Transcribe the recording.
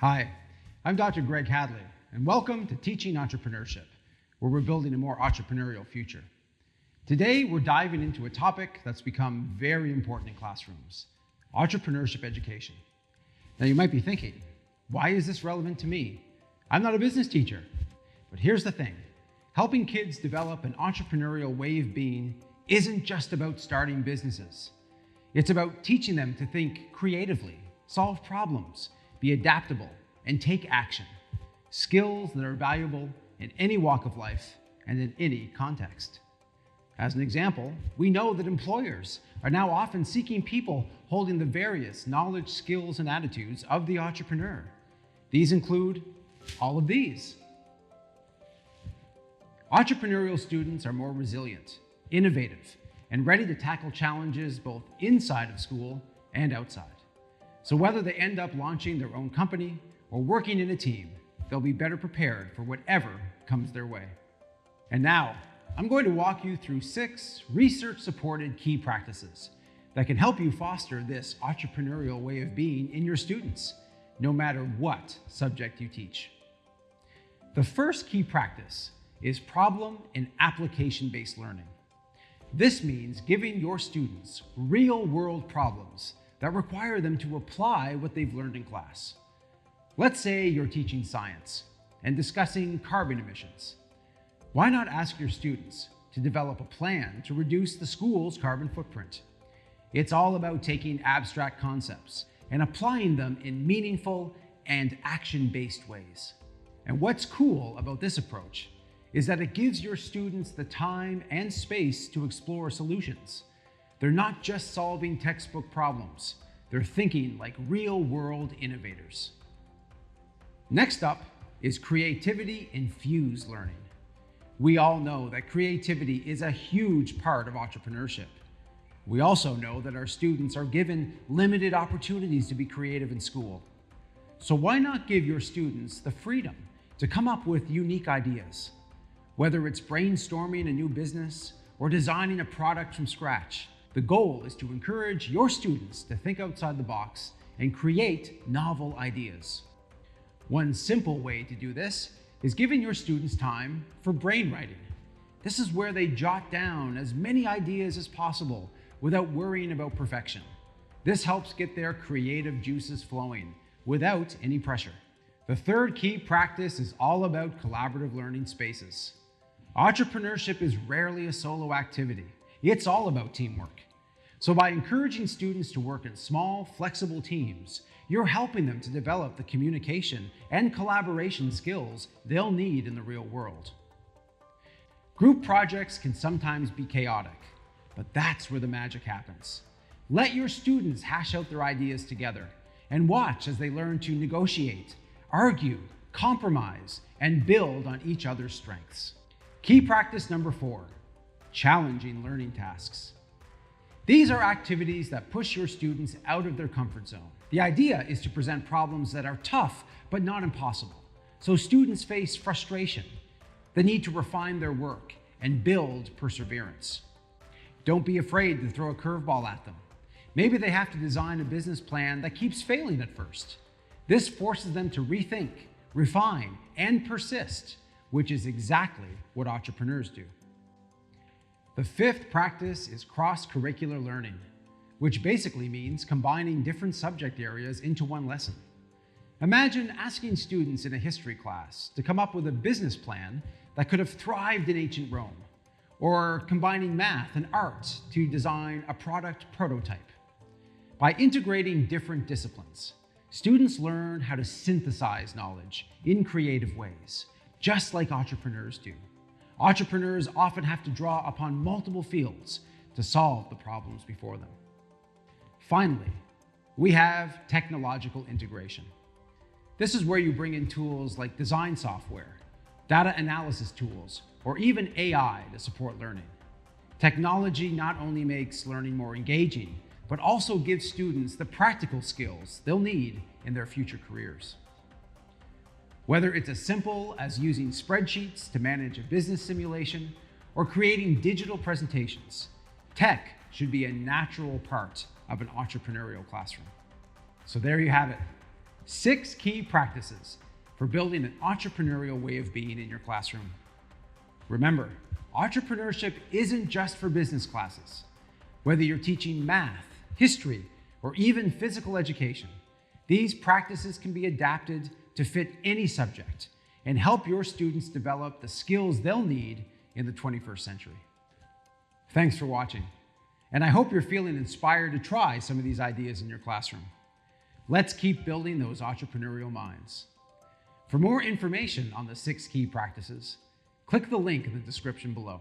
Hi, I'm Dr. Greg Hadley, and welcome to Teaching Entrepreneurship, where we're building a more entrepreneurial future. Today, we're diving into a topic that's become very important in classrooms: entrepreneurship education. Now, you might be thinking, why is this relevant to me? I'm not a business teacher. But here's the thing: helping kids develop an entrepreneurial way of being isn't just about starting businesses. It's about teaching them to think creatively, solve problems, be adaptable, and take action. Skills that are valuable in any walk of life and in any context. As an example, we know that employers are now often seeking people holding the various knowledge, skills, and attitudes of the entrepreneur. These include all of these. Entrepreneurial students are more resilient, innovative, and ready to tackle challenges both inside of school and outside. So whether they end up launching their own company or working in a team, they'll be better prepared for whatever comes their way. And now, I'm going to walk you through 6 research-supported key practices that can help you foster this entrepreneurial way of being in your students, no matter what subject you teach. The first key practice is problem and application-based learning. This means giving your students real-world problems that require them to apply what they've learned in class. Let's say you're teaching science and discussing carbon emissions. Why not ask your students to develop a plan to reduce the school's carbon footprint? It's all about taking abstract concepts and applying them in meaningful and action-based ways. And what's cool about this approach is that it gives your students the time and space to explore solutions. They're not just solving textbook problems, they're thinking like real-world innovators. Next up is creativity-infused learning. We all know that creativity is a huge part of entrepreneurship. We also know that our students are given limited opportunities to be creative in school. So why not give your students the freedom to come up with unique ideas? Whether it's brainstorming a new business or designing a product from scratch, the goal is to encourage your students to think outside the box and create novel ideas. One simple way to do this is giving your students time for brainwriting. This is where they jot down as many ideas as possible without worrying about perfection. This helps get their creative juices flowing without any pressure. The third key practice is all about collaborative learning spaces. Entrepreneurship is rarely a solo activity. It's all about teamwork. So by encouraging students to work in small, flexible teams, you're helping them to develop the communication and collaboration skills they'll need in the real world. Group projects can sometimes be chaotic, but that's where the magic happens. Let your students hash out their ideas together and watch as they learn to negotiate, argue, compromise, and build on each other's strengths. Key practice number 4, challenging learning tasks. These are activities that push your students out of their comfort zone. The idea is to present problems that are tough but not impossible, so students face frustration, the need to refine their work, and build perseverance. Don't be afraid to throw a curveball at them. Maybe they have to design a business plan that keeps failing at first. This forces them to rethink, refine, and persist, which is exactly what entrepreneurs do. The 5th practice is cross-curricular learning, which basically means combining different subject areas into one lesson. Imagine asking students in a history class to come up with a business plan that could have thrived in ancient Rome, or combining math and art to design a product prototype. By integrating different disciplines, students learn how to synthesize knowledge in creative ways, just like entrepreneurs do. Entrepreneurs often have to draw upon multiple fields to solve the problems before them. Finally, we have technological integration. This is where you bring in tools like design software, data analysis tools, or even AI to support learning. Technology not only makes learning more engaging, but also gives students the practical skills they'll need in their future careers. Whether it's as simple as using spreadsheets to manage a business simulation or creating digital presentations, tech should be a natural part of an entrepreneurial classroom. So there you have it. 6 key practices for building an entrepreneurial way of being in your classroom. Remember, entrepreneurship isn't just for business classes. Whether you're teaching math, history, or even physical education, these practices can be adapted to fit any subject and help your students develop the skills they'll need in the 21st century. Thanks for watching, and I hope you're feeling inspired to try some of these ideas in your classroom. Let's keep building those entrepreneurial minds. For more information on the 6 key practices, click the link in the description below.